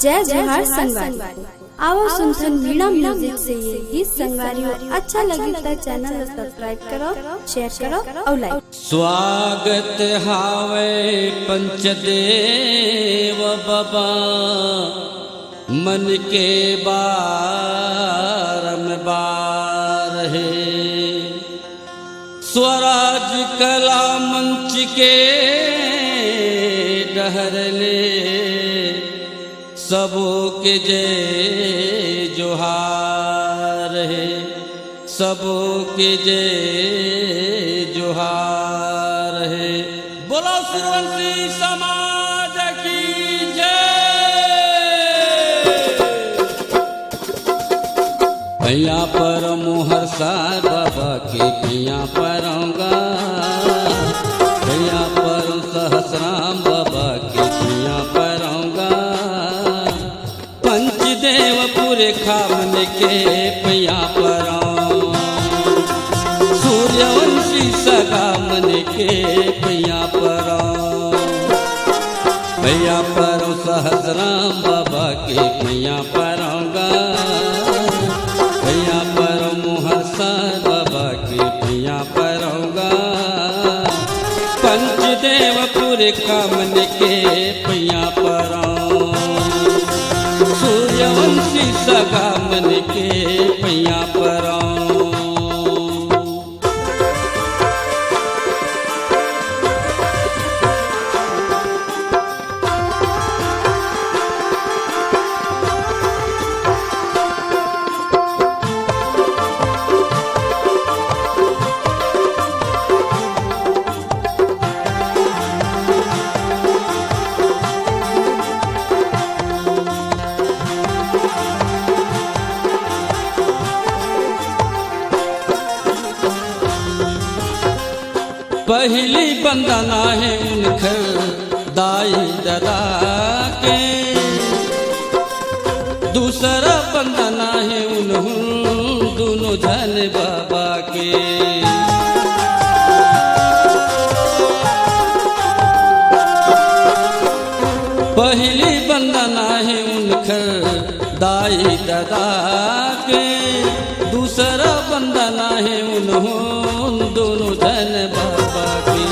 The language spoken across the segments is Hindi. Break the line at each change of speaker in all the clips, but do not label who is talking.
जय जोहार संगवारी। आओ सुनथन मीणा म्यूजिक से ये गीत संगवारियों अच्छा लगे तो चैनल को सब्सक्राइब करो, शेयर करो और लाइक।
स्वागत हावे पंचदेव बाबा मन के बार में बार है। स्वराज कला मंच के डहरले सबों के जय जोहार है, सबों के जय जोहार है। बोलो सूर्यवंशी समाज की जय। भैया पर मोहर सार बाबा के भैया परंगा, भैया पर सहस्राम बाबा के भैया परंगा। पंचदेवपुर खावन के पैया परां, सूर्यवंशी सगा मन के पैया परां। पैया परो सहस्राम बाबा के पैया परांगा, पैया परो मोहरसार बाबा के पैया परांगा। पंचदेवपुर खावन के पैया परां, सूर्यवंशी सगा मन के पैया परां। पहली बंदना है उनकर दाई दादा के, दूसरा बंदना है उन्हों दोनों जन बाबा के। पहली बंदना है उनकर दाई दादा के, दूसरा बंदना है उन्हों दोनों जन बाबा के।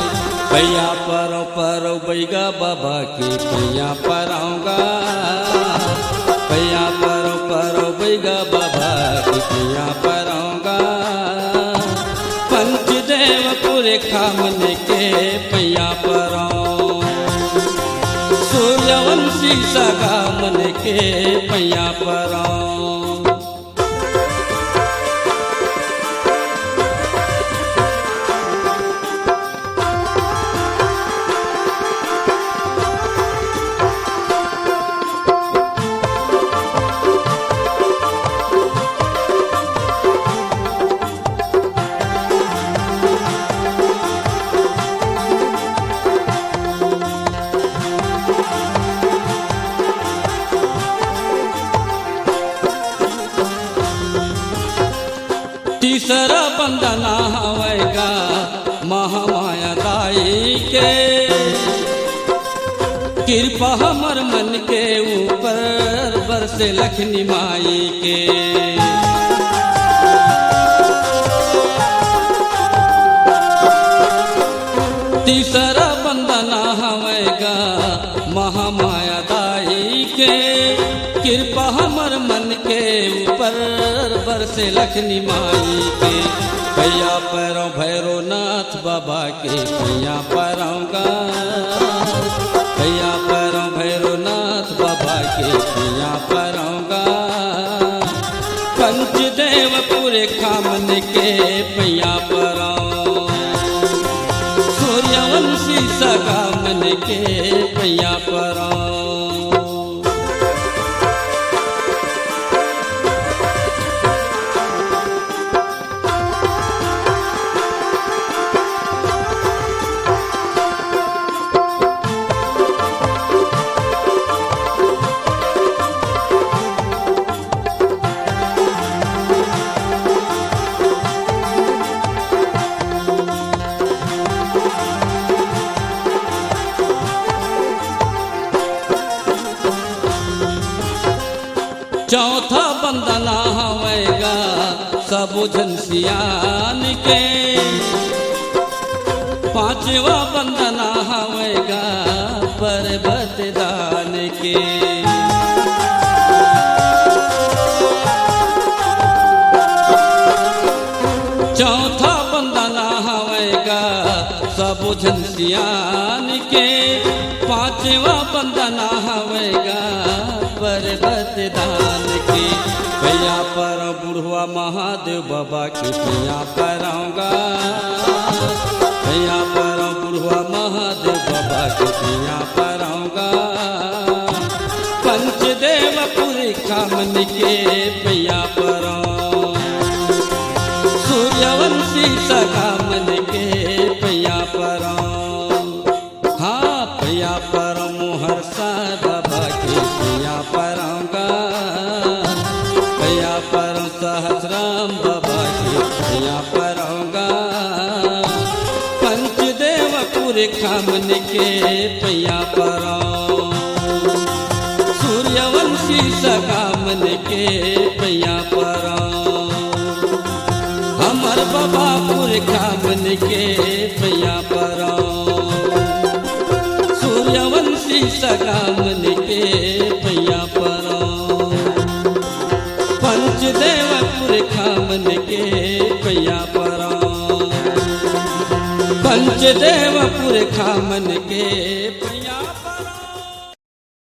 भैया परो परो बैगा बाबा के भैया पराऊंगा, भैया परो परो बैगा बाबा के भैया पराऊंगा। पंचदेवपुर खामन के भैया पराऊं, सूर्यवंशी सगा मन के भैया पराऊं। तीसरा बंदना हवेगा महामाया दाई के, कृपा हमर मन के ऊपर बरसे लखनी माई के। तीसरा बंदना हवेगा महामाया दाई के, कृपा हमर मन के ऊपर बरसे लखनी माई के। भैया पैरों भैरवनाथ बाबा के भैया पराऊंगा, भैया पैरों भैरवनाथ बाबा के भैया पराऊंगा। पंचदेवपुर खामन के भैया पराऊं, सूर्यवंशी सगा मन के भैया पराऊं। चौथा बंदना हवेगा सब झंसियान के, पांचवा बंदना हवेगा पर्वत दान के। चौथा बंदना हवेगा सब झंसियान के, पांचवा बंदना हवेगा पर्वत दान के। भैया पर बुढ़वा महादेव बाबा के भैया पराऊंगा, भैया पर बुढ़वा महादेव बाबा के भैया पराऊंगा। पंचदेवपुर खामन के भैया पराऊं, सूर्यवंशी सगामन के भैया पराऊं। हाँ भैया पर मोहर सा बाबा के भैया पराऊंगा, भैया पर सहस्राम बाबा के भैया पराऊंगा। पंचदेवपुर खामन के भैया पराऊं, सूर्यवंशी सगामन के भैया पराऊं। हमर बाबापुर खामन के भैया पराऊं, सूर्यवंशी सगामन के भैया पराऊं। पंचदेवपुर खामन के भैया पराऊं, पंचदेवपुर खामन के